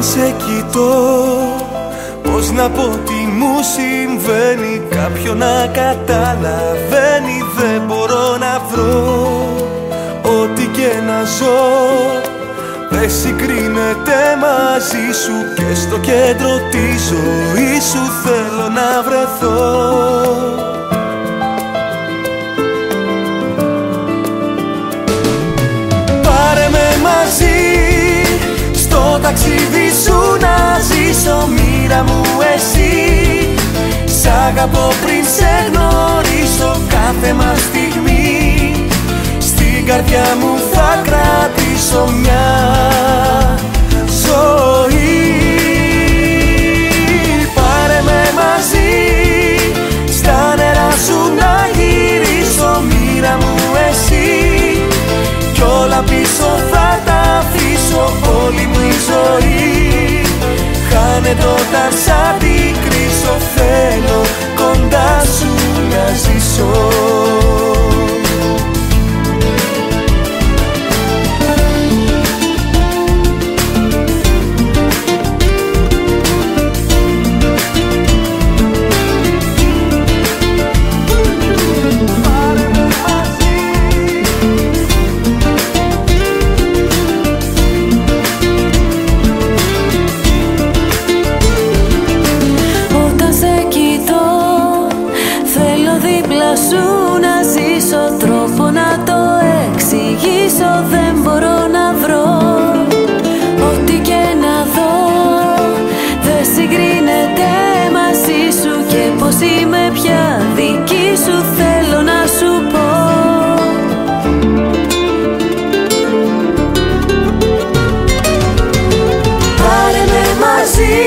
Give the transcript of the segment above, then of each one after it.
Όταν σε κοιτώ, πώς να πω τι μου συμβαίνει? Κάποιον να καταλαβαίνει, δεν μπορώ να βρω. Ό,τι και να ζω δεν συγκρίνεται μαζί σου, και στο κέντρο της ζωής σου θέλω να βρεθώ. Πάρε με μαζί στο ταξίδι σου να ζήσω, μοίρα μου εσύ. Σ' αγαπώ πριν σε γνωρίσω, κάθε μας στιγμή στην καρδιά μου θα κρατήσω μια ζωή. Πάρε με μαζί στα νερά σου να γυρίσω, μοίρα μου εσύ. Κι όλα πίσω θα τα αφήσω, όλη μου η ζωή χάνεται όταν σ' αντικρίσω. Θέλω κοντά σου να ζήσω. Σου να ζήσω, τρόπο να το εξηγήσω δεν μπορώ να βρω. Ό,τι και να δω δεν συγκρίνεται μαζί σου, και πως είμαι πια δική σου θέλω να σου πω. Πάρε με μαζί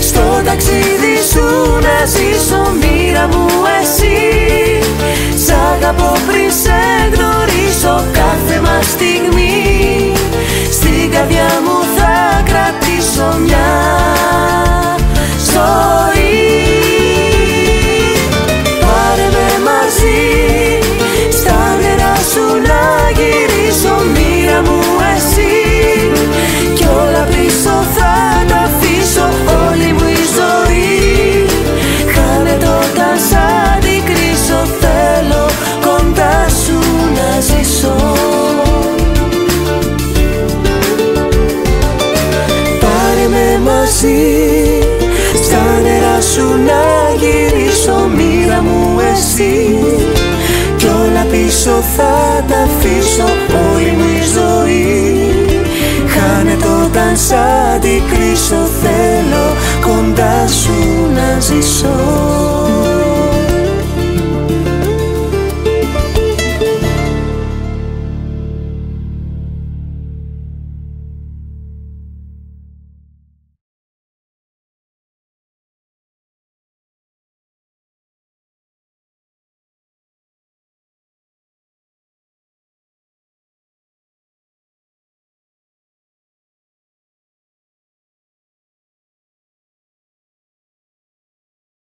στο ταξίδι σου να ζήσω, μοίρα μου εσύ. Σ' αγαπώ πριν σε γνωρίσω, κάθε μας στιγμή στην καρδιά μου θα κρατήσω μια ζωή. Πάρε με μαζί στα νερά σου να γυρίσω, μοίρα μου εσύ. Κι όλα πίσω θα τα αφήσω, όλη μου η ζωή χάνεται όταν σ' αντικρίσω. Θέλω κοντά σου να ζήσω. Πάρε με μαζί στα νερά σου να γυρίσω, μοίρα μου εσύ. Κι όλα πίσω θα τα αφήσω, όλη μου η ζωή χάνεται όταν σ' αντικρίσω. Θέλω κοντά σου να ζήσω.